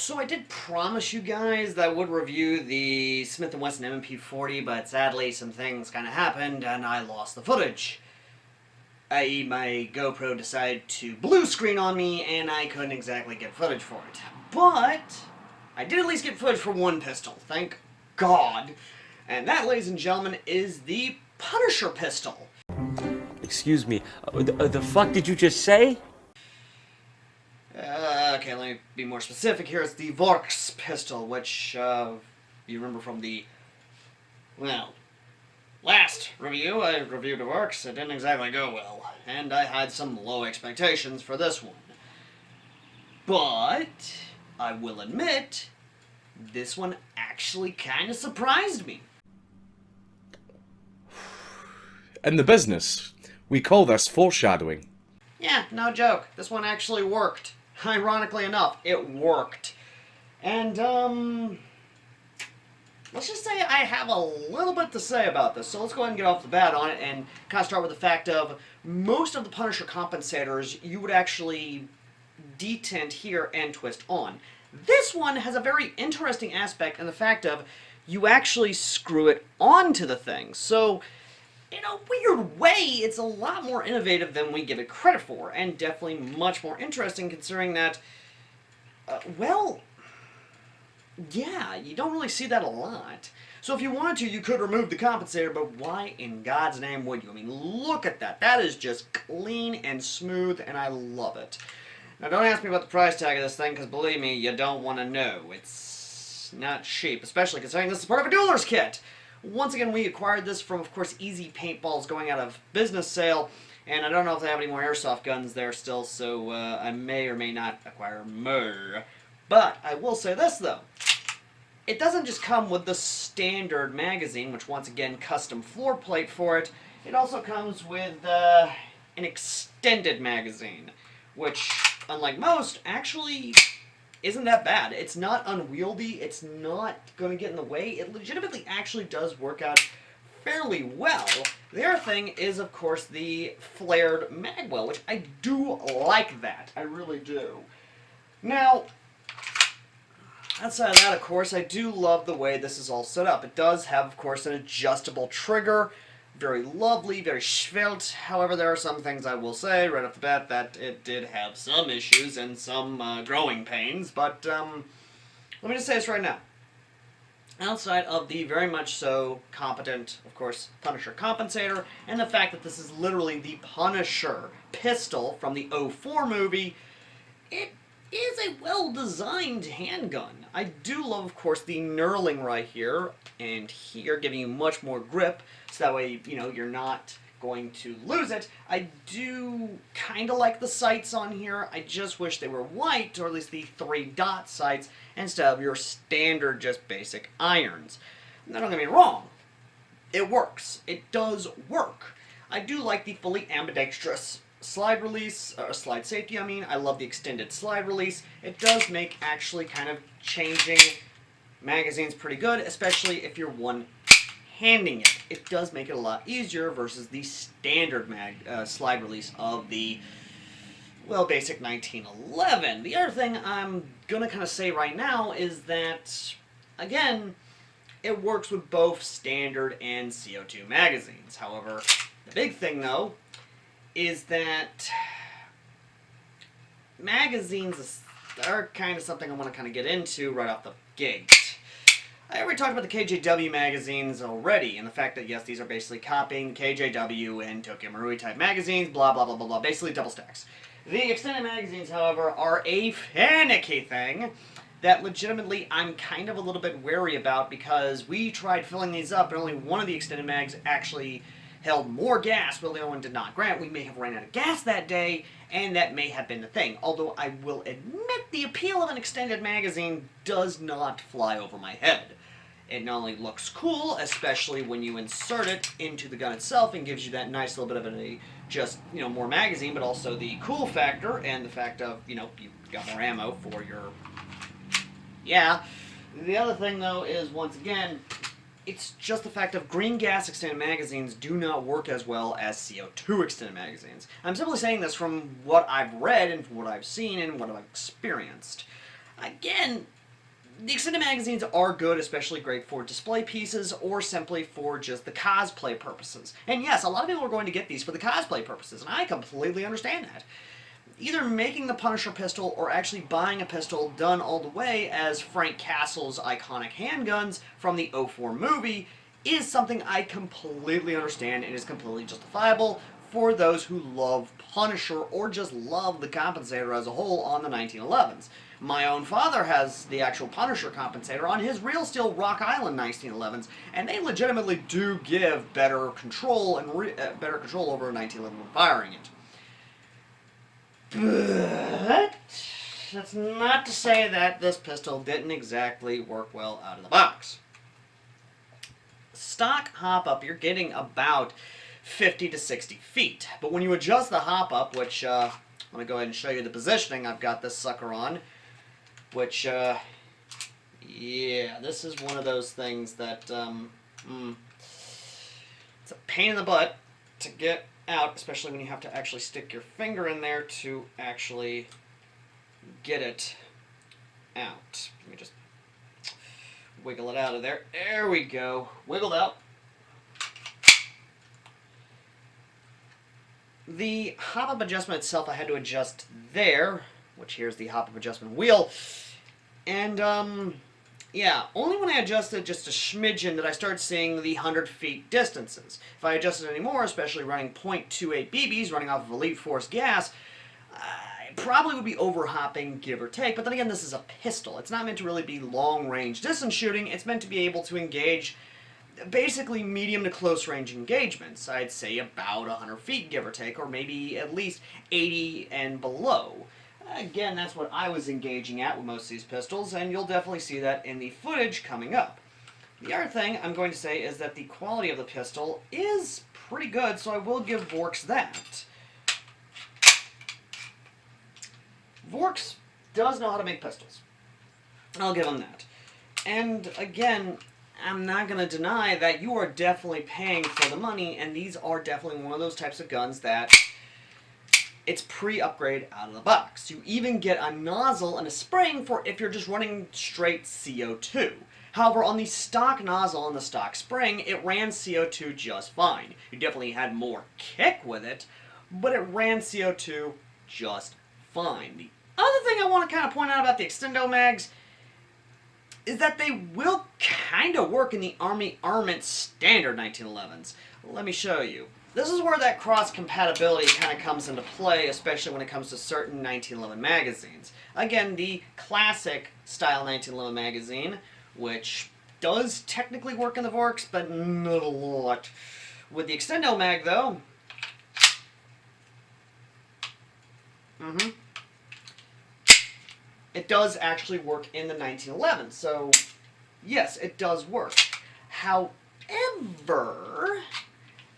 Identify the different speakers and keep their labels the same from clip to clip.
Speaker 1: So I did promise you guys that I would review the Smith & Wesson M&P40, but sadly some things kind of happened and I lost the footage. I.e. my GoPro decided to blue screen on me and I couldn't exactly get footage for it. But I did at least get footage for one pistol, thank God. And that, ladies and gentlemen, is the Punisher pistol.
Speaker 2: Excuse me, the fuck did you just say?
Speaker 1: Okay, let me be more specific here. It's the Vorsk pistol, which, you remember from the, well, last review. I reviewed the Vorsk. It didn't exactly go well, and I had some low expectations for this one. But I will admit, this one actually kind of surprised me.
Speaker 3: In the business, we call this foreshadowing.
Speaker 1: Yeah, no joke. This one actually worked. Ironically enough, it worked. And, let's just say I have a little bit to say about this. So let's go ahead and get off the bat on it and kind of start with the fact of most of the Punisher compensators you would actually detent here and twist on. This one has a very interesting aspect in the fact of you actually screw it onto the thing. So, in a weird way, it's a lot more innovative than we give it credit for, and definitely much more interesting considering that, well, yeah, you don't really see that a lot. So if you wanted to, you could remove the compensator, but why in God's name would you? I mean, look at that. That is just clean and smooth, and I love it. Now, don't ask me about the price tag of this thing, because believe me, you don't want to know. It's not cheap, especially considering this is part of a dueler's kit. Once again, we acquired this from, of course, Easy Paintballs going out of business sale, and I don't know if they have any more airsoft guns there still, so I may or may not acquire more. But I will say this, though. It doesn't just come with the standard magazine, which, once again, custom floor plate for it. It also comes with an extended magazine, which, unlike most, actually isn't that bad. It's not unwieldy, it's not going to get in the way. It legitimately actually does work out fairly well. The other thing is, of course, the flared magwell, which I do like that. I really do. Now, outside of that, of course, I do love the way this is all set up. It does have, of course, an adjustable trigger. Very lovely, very svelte. However, there are some things I will say right off the bat that it did have some issues and some growing pains, but let me just say this right now. Outside of the very much so competent, of course, Punisher compensator, and the fact that this is literally the Punisher pistol from the '04 movie, it is a well-designed handgun. I do love, of course, the knurling right here and here, giving you much more grip, so that way, you know, you're not going to lose it. I do kind of like the sights on here. I just wish they were white, or at least the 3-dot sights, instead of your standard, just basic irons. Now, don't get me wrong. It works. It does work. I do like the fully ambidextrous slide release, or slide safety, I mean. I love the extended slide release. It does make actually kind of changing magazines pretty good, especially if you're one-handing it. It does make it a lot easier versus the standard slide release of the, well, basic 1911. The other thing I'm gonna kind of say right now is that, again, it works with both standard and CO2 magazines. However, the big thing, though, is that magazines are kind of something I want to kind of get into right off the gate. I already talked about the KJW magazines already, and the fact that, yes, these are basically copying KJW and Tokyo Marui type magazines, blah, blah, blah, blah, blah, basically double stacks. The extended magazines, however, are a finicky thing that legitimately I'm kind of a little bit wary about, because we tried filling these up and only one of the extended mags actually held more gas, while the other one did not. Granted, we may have ran out of gas that day, and that may have been the thing. Although I will admit the appeal of an extended magazine does not fly over my head. It not only looks cool, especially when you insert it into the gun itself and gives you that nice little bit of a, just, you know, more magazine, but also the cool factor and the fact of, you know, you've got more ammo for your, yeah. The other thing, though, is, once again, it's just the fact of green gas extended magazines do not work as well as CO2 extended magazines. I'm simply saying this from what I've read and from what I've seen and what I've experienced. Again, the extended magazines are good, especially great for display pieces or simply for just the cosplay purposes. And yes, a lot of people are going to get these for the cosplay purposes, and I completely understand that. Either making the Punisher pistol or actually buying a pistol done all the way as Frank Castle's iconic handguns from the '04 movie is something I completely understand and is completely justifiable for those who love Punisher or just love the compensator as a whole on the 1911s. My own father has the actual Punisher compensator on his real steel Rock Island 1911s, and they legitimately do give better control and better control over a 1911 when firing it. But that's not to say that this pistol didn't exactly work well out of the box. Stock hop-up, you're getting about 50 to 60 feet. But when you adjust the hop-up, which I'm going to go ahead and show you the positioning I've got this sucker on, which, yeah, this is one of those things that, it's a pain in the butt to get out, especially when you have to actually stick your finger in there to actually get it out. Let me just wiggle it out of there. There we go. Wiggled out. The hop-up adjustment itself I had to adjust there, which here's the hop-up adjustment wheel. And, yeah, only when I adjusted just a smidgen did I start seeing the 100 feet distances. If I adjusted any more, especially running .28 BBs, running off of Elite Force gas, I probably would be over-hopping, give or take. But then again, this is a pistol. It's not meant to really be long-range distance shooting. It's meant to be able to engage basically medium to close-range engagements. I'd say about 100 feet, give or take, or maybe at least 80 and below. Again, that's what I was engaging at with most of these pistols, and you'll definitely see that in the footage coming up. The other thing I'm going to say is that the quality of the pistol is pretty good, so I will give Vorsk that. Vorsk does know how to make pistols. I'll give them that. And again, I'm not going to deny that you are definitely paying for the money, and these are definitely one of those types of guns that it's pre-upgrade out of the box. You even get a nozzle and a spring for if you're just running straight CO2. However, on the stock nozzle and the stock spring, it ran CO2 just fine. You definitely had more kick with it, but it ran CO2 just fine. The other thing I want to kind of point out about the Extendo mags is that they will kind of work in the Army Armament standard 1911s. Let me show you. This is where that cross-compatibility kind of comes into play, especially when it comes to certain 1911 magazines. Again, the classic style 1911 magazine, which does technically work in the Vorks, but not a lot. With the Extendo mag, though, it does actually work in the 1911. So, yes, it does work. However,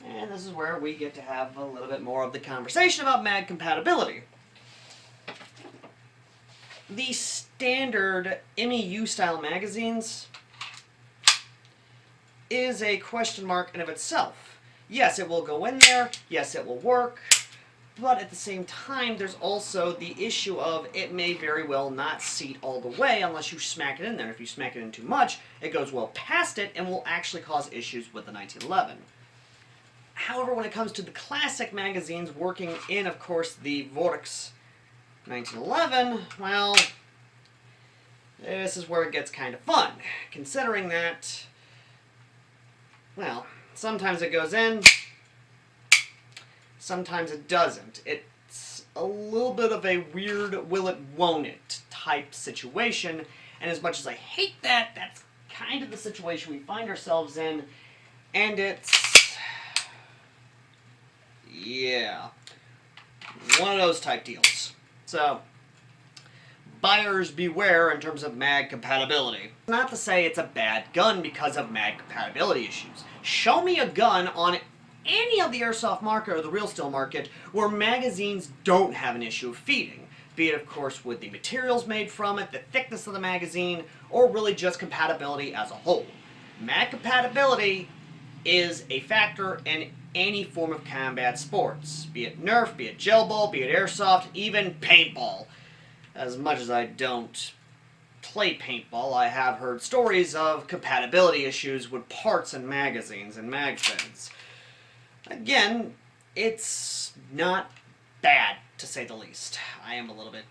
Speaker 1: and this is where we get to have a little bit more of the conversation about mag compatibility. The standard MEU style magazines is a question mark in of itself. Yes, it will go in there. Yes, it will work. But at the same time, there's also the issue of it may very well not seat all the way unless you smack it in there. If you smack it in too much, it goes well past it and will actually cause issues with the 1911. However, when it comes to the classic magazines working in, of course, the Vorks 1911, well, this is where it gets kind of fun, considering that, well, sometimes it goes in, sometimes it doesn't. It's a little bit of a weird will it, won't it type situation, and as much as I hate that, that's kind of the situation we find ourselves in, and it's, yeah, one of those type deals. So, buyers beware in terms of mag compatibility. Not to say it's a bad gun because of mag compatibility issues. Show me a gun on any of the airsoft market or the real steel market where magazines don't have an issue of feeding. Be it, of course, with the materials made from it, the thickness of the magazine, or really just compatibility as a whole. Mag compatibility is a factor in any form of combat sports, be it Nerf, be it gel ball, be it airsoft, even paintball. As much as I don't play paintball, I have heard stories of compatibility issues with parts and magazines and mag fins. Again, it's not bad, to say the least. I am a little bit,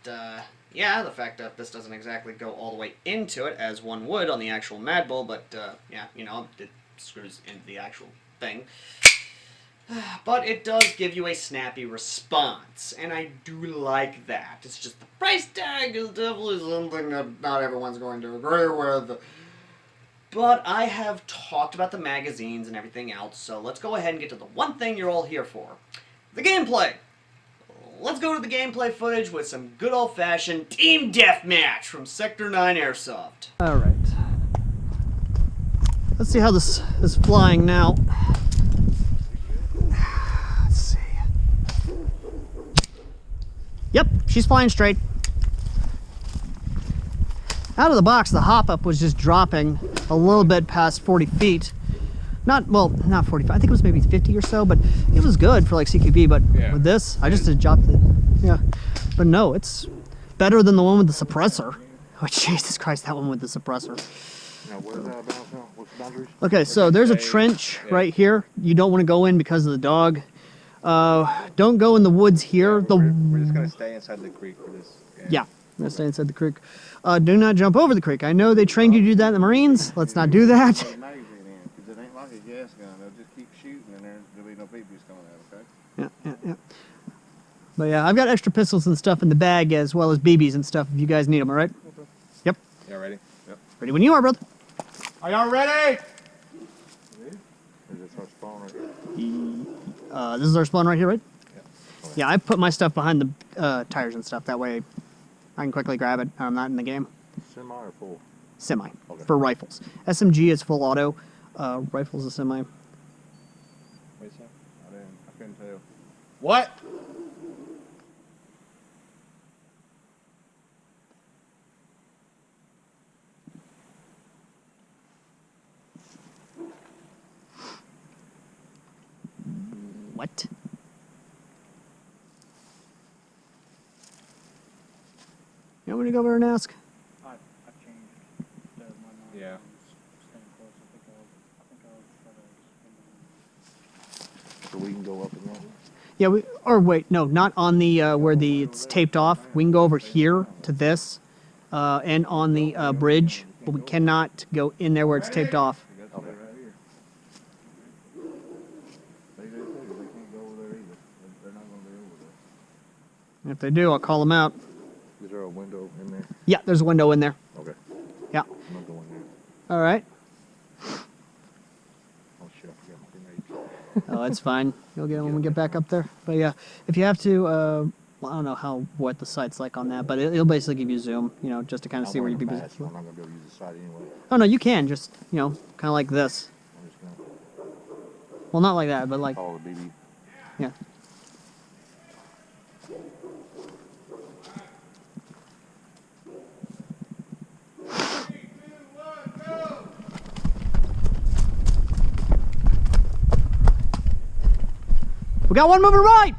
Speaker 1: yeah, the fact that this doesn't exactly go all the way into it, as one would on the actual Mad Bull, but, yeah, you know, it screws into the actual thing. But it does give you a snappy response, and I do like that. It's just the price tag is definitely something that not everyone's going to agree with. But I have talked about the magazines and everything else, so let's go ahead and get to the one thing you're all here for. The gameplay. Let's go to the gameplay footage with some good old-fashioned team deathmatch from Sector 9 Airsoft.
Speaker 4: Alright. Let's see how this is flying now. Let's see. Yep, she's flying straight. Out of the box, the hop-up was just dropping a little bit past 40 feet. Not 45, I think it was maybe 50 or so, but it was good for like CQB, but with this, I just dropped it. Yeah. But no, it's better than the one with the suppressor. Oh, Jesus Christ, that one with the suppressor.
Speaker 5: Now, where's that about now? What's the boundaries?
Speaker 4: Okay, so there's a trench right here. You don't want to go in because of the dog. Don't go in the woods here.
Speaker 5: We're just gonna stay inside the creek for this.
Speaker 4: Yeah, I'm gonna stay inside the creek. Do not jump over the creek. I know they trained you to do that in the Marines. Let's not do that.
Speaker 5: Put a magazine in, because it ain't like a gas gun. They'll just keep shooting and there'll be no BBs coming out, okay?
Speaker 4: Yeah. But yeah, I've got extra pistols and stuff in the bag as well as BBs and stuff if you guys need them, all right?
Speaker 5: Okay.
Speaker 4: Yep.
Speaker 5: Y'all ready? Yep.
Speaker 4: Ready when you are, brother.
Speaker 5: Are y'all ready? Is this our spawn right here?
Speaker 4: This is our spawn right here, right?
Speaker 5: Yeah.
Speaker 4: Yeah, I put my stuff behind the tires and stuff. That way I can quickly grab it. I'm not in the game.
Speaker 5: Semi or full?
Speaker 4: Semi.
Speaker 5: Okay.
Speaker 4: For rifles. SMG is full auto. Rifles is semi.
Speaker 5: Wait a second. I couldn't tell. What?
Speaker 4: What? You want me to go over and ask?
Speaker 6: I changed my mind.
Speaker 5: Yeah.
Speaker 6: Staying close. I think I'll
Speaker 5: So we can go up and down?
Speaker 4: Yeah, or wait, no, not on the where it's taped off. We can go over here to this, and on the bridge, but we cannot go in there where it's taped off.
Speaker 5: Okay. Right here. They do too. They can't go over there either. They're not gonna be over there.
Speaker 4: If they do, I'll call them out.
Speaker 5: Is there a window in there?
Speaker 4: Yeah, there's a window in there.
Speaker 5: Okay.
Speaker 4: Yeah.
Speaker 5: I'm not going there.
Speaker 4: All right.
Speaker 5: Oh shit, I forgot my grenades.
Speaker 4: Oh, that's fine. You'll get it when we get back up there. But yeah, if you have to, well, I don't know what the site's like on that, but it'll basically give you zoom, you know, just to kind of see where you'd be.
Speaker 5: I'm not gonna be able to use the side anyway.
Speaker 4: Oh no, you can just, you know, kind of like this.
Speaker 5: I'm just gonna
Speaker 4: Well, not like that, but like,
Speaker 5: follow the BB.
Speaker 4: yeah. We got one moving right.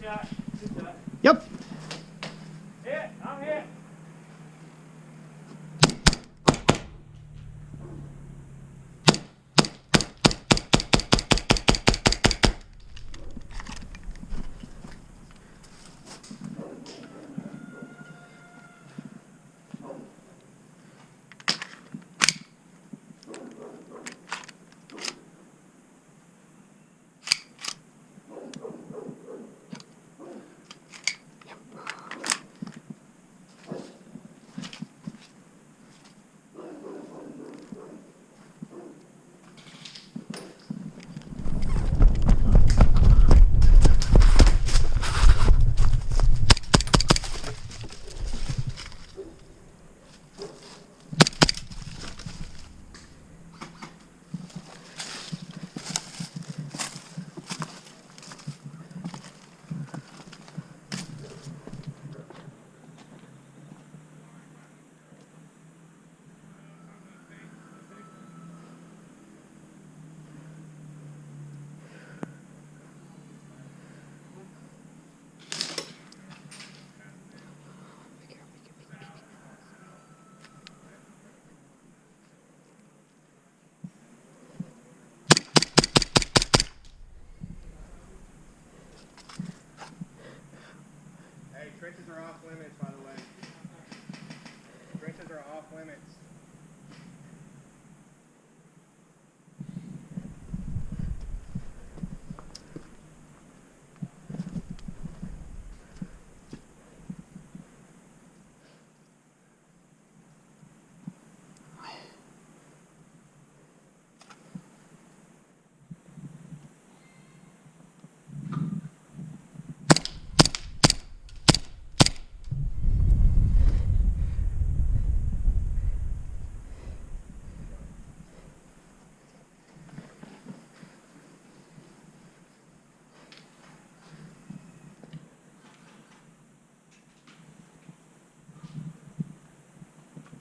Speaker 6: shot. Good shot.
Speaker 4: Yep.
Speaker 6: Hit. I'm hit.
Speaker 5: Hey, trenches are off limits, by the way. Trenches are off limits.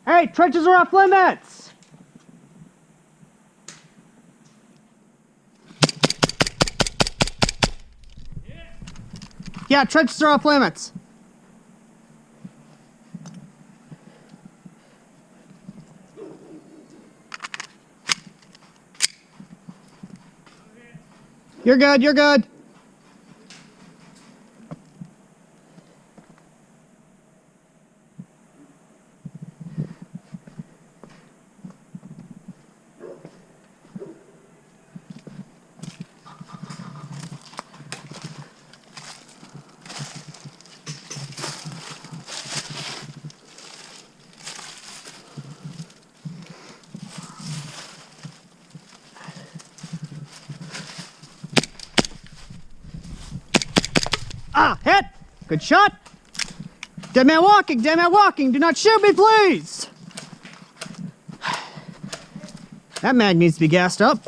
Speaker 4: Hey, trenches are off limits! Yeah, trenches are off limits. You're good, you're good. Ah, hit! Good shot! Dead man walking, dead man walking! Do not shoot me, please! That mag needs to be gassed up.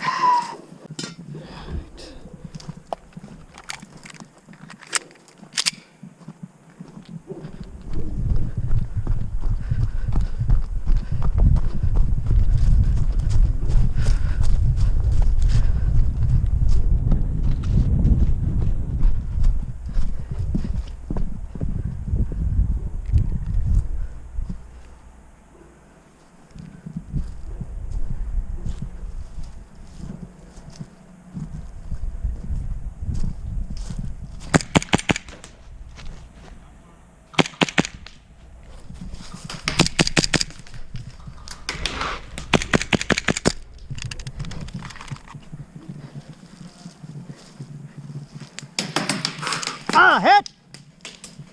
Speaker 4: Ah, hit!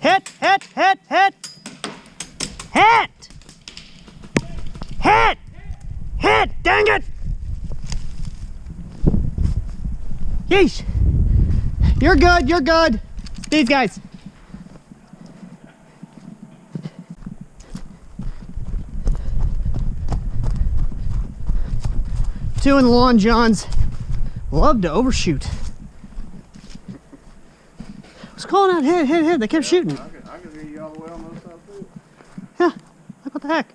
Speaker 4: Hit, hit, hit, hit! Hit! Hit! Hit! Dang it! Yeesh! You're good, you're good. These guys. Two in the lawn johns. Love to overshoot. I was calling out hit, hit, hit. They kept shooting.
Speaker 5: I can hear you all the way on those sides too.
Speaker 4: Yeah, like what the heck?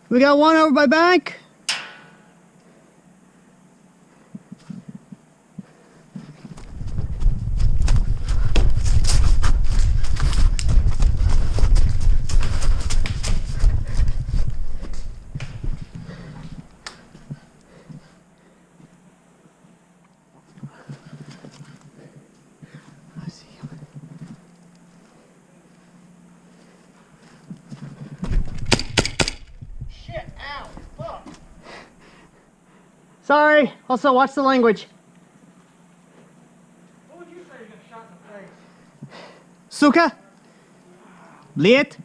Speaker 4: We got one over by bank.
Speaker 1: shit, ow, fuck.
Speaker 4: Sorry. Also, watch the language.
Speaker 1: What would you say you're gonna shot in the face?
Speaker 4: Suka? Liet?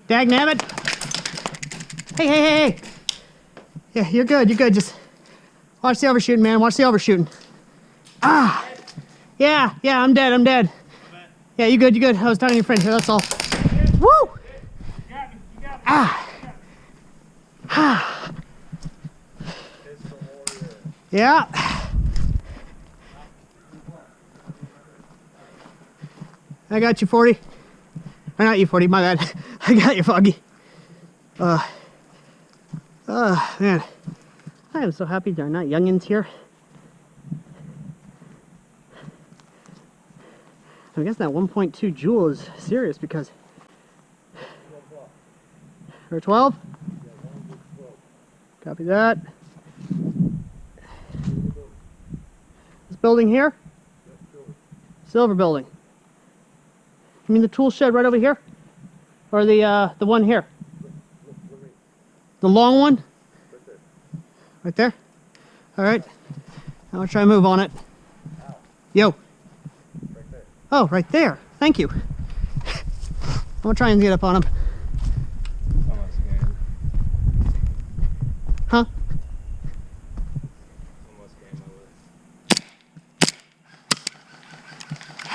Speaker 4: Dagnabbit? Hey. Yeah, you're good, Just watch the overshooting, man. Watch the overshooting. Ah! Yeah, I'm dead. Yeah, you good. I was talking to your friend here, that's all. Woo!
Speaker 6: You got me.
Speaker 4: Ah! Yeah. I got you, 40. Or not you, 40, my bad. I got you, Foggy. Man. I am so happy there are not youngins here. I guess that 1.2 joule is serious because... Or 12? Copy that. This building here? Silver building. You mean the tool shed right over here? Or the one here? The long one? Right there? Alright. I'm gonna try and move on it. Yo. Oh, right there. Thank you. I'm gonna try and get up on him.
Speaker 5: Almost game.
Speaker 4: Huh?
Speaker 5: Almost game over.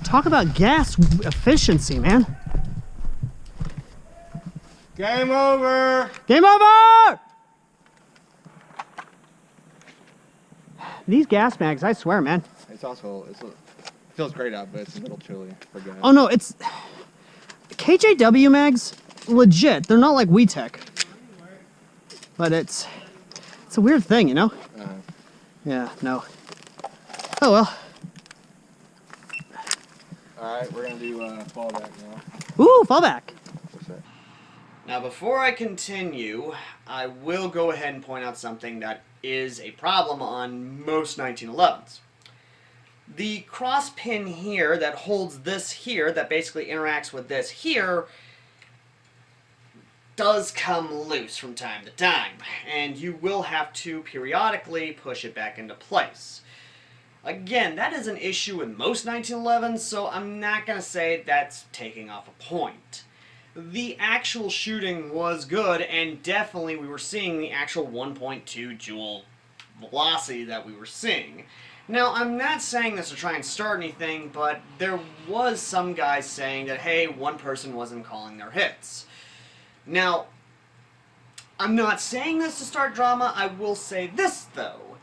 Speaker 4: Talk about gas efficiency, man.
Speaker 5: Game over!
Speaker 4: Game over! These gas mags, I swear, man.
Speaker 5: It's also, it feels great out, but it's a little chilly for gas.
Speaker 4: Oh no, it's KJW mags, legit. They're not like WeTech, but it's a weird thing, you know? Yeah, no. Oh well.
Speaker 5: Alright, we're gonna do fallback now.
Speaker 4: Ooh, fallback.
Speaker 5: What's that?
Speaker 1: Now, before I continue, I will go ahead and point out something that is a problem on most 1911s. The cross pin here that holds this here, that basically interacts with this here, does come loose from time to time, and you will have to periodically push it back into place. Again, that is an issue with most 1911s, so I'm not going to say that's taking off a point. The actual shooting was good, and definitely we were seeing the actual 1.2 joule velocity that we were seeing. Now, I'm not saying this to try and start anything, but there was some guys saying that, hey, one person wasn't calling their hits. Now, I'm not saying this to start drama. I will say this, though.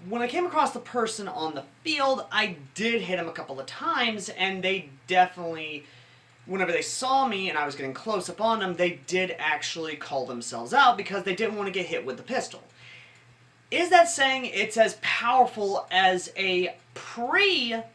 Speaker 1: When I came across the person on the field, I did hit him a couple of times, and they definitely, whenever they saw me and I was getting close up on them, they did actually call themselves out because they didn't want to get hit with the pistol. Is that saying it's as powerful as a pre-Hater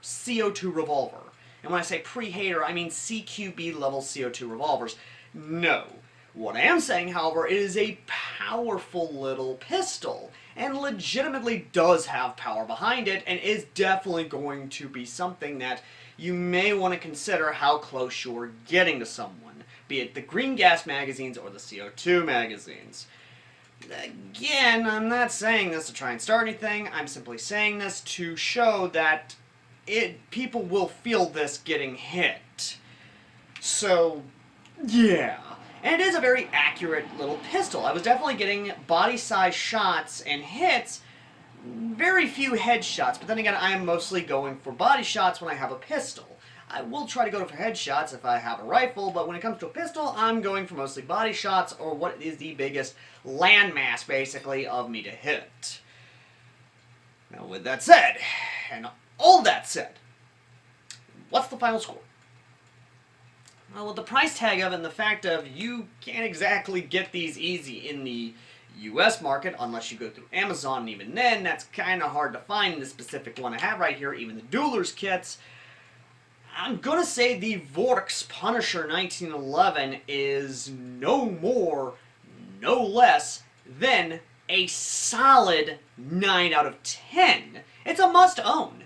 Speaker 1: CO2 revolver? And when I say pre-Hater, I mean CQB level CO2 revolvers. No. What I am saying, however, it is a powerful little pistol, and legitimately does have power behind it, and is definitely going to be something that you may want to consider how close you're getting to someone, be it the green gas magazines or the CO2 magazines. Again, I'm not saying this to try and start anything, I'm simply saying this to show that people will feel this getting hit. So, yeah. And it is a very accurate little pistol. I was definitely getting body-size shots and hits, very few headshots, but then again, I am mostly going for body shots when I have a pistol. I will try to go for headshots if I have a rifle, but when it comes to a pistol, I'm going for mostly body shots, or what is the biggest landmass, basically, of me to hit. Now, with that said, and all that said, what's the final score? Well, with the price tag of it and the fact of you can't exactly get these easy in the US market unless you go through Amazon, and even then, that's kind of hard to find the specific one I have right here, even the Dueler's kits. I'm going to say the Vorsk Punisher 1911 is no more, no less than a solid 9 out of 10. It's a must-own.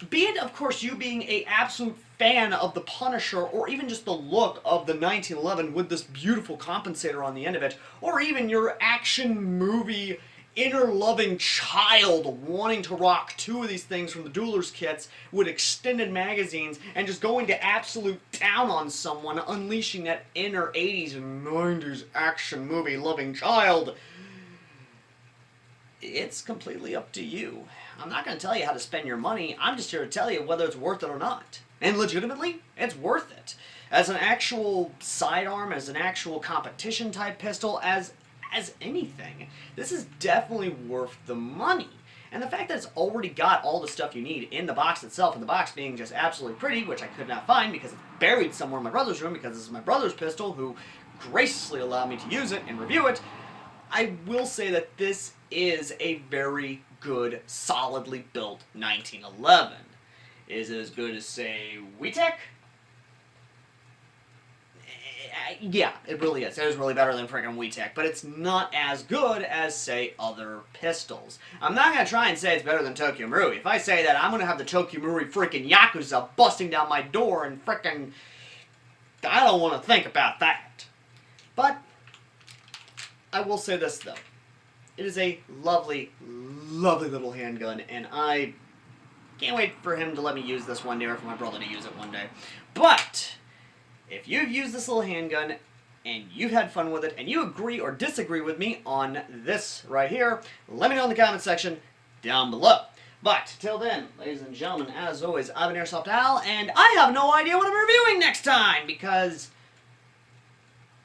Speaker 1: Be it, of course, you being an absolute fan of the Punisher, or even just the look of the 1911 with this beautiful compensator on the end of it, or even your action movie inner-loving child wanting to rock 2 of these things from the Duelers kits with extended magazines and just going to absolute town on someone, unleashing that inner 80s and 90s action movie loving child, it's completely up to you. I'm not going to tell you how to spend your money. I'm just here to tell you whether it's worth it or not. And legitimately, it's worth it. As an actual sidearm, as an actual competition type pistol, as anything, this is definitely worth the money. And the fact that it's already got all the stuff you need in the box itself, and the box being just absolutely pretty, which I could not find because it's buried somewhere in my brother's room because this is my brother's pistol, who graciously allowed me to use it and review it, I will say that this is a very good, solidly built 1911. Is it as good as, say, WeTech? Yeah, it really is. It is really better than freaking WeTech, but it's not as good as, say, other pistols. I'm not going to try and say it's better than Tokyo Marui. If I say that, I'm going to have the Tokyo Marui freaking Yakuza busting down my door and freaking... I don't want to think about that. But I will say this, though. It is a lovely, lovely little handgun, and I can't wait for him to let me use this one day, or for my brother to use it one day. But if you've used this little handgun and you've had fun with it, and you agree or disagree with me on this right here, let me know in the comment section down below. But till then, ladies and gentlemen, as always, I've been AirsoftAL, and I have no idea what I'm reviewing next time, because,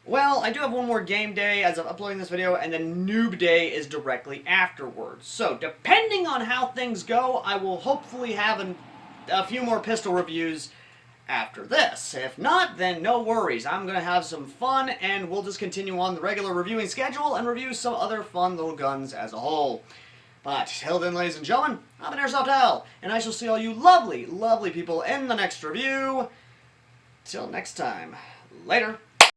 Speaker 1: well, I do have one more game day as of uploading this video, and then Noob Day is directly afterwards. So, depending on how things go, I will hopefully have a few more pistol reviews after this. If not, then no worries. I'm going to have some fun, and we'll just continue on the regular reviewing schedule and review some other fun little guns as a whole. But till then, ladies and gentlemen, I've been AirsoftAL, and I shall see all you lovely, lovely people in the next review. Till next time, later.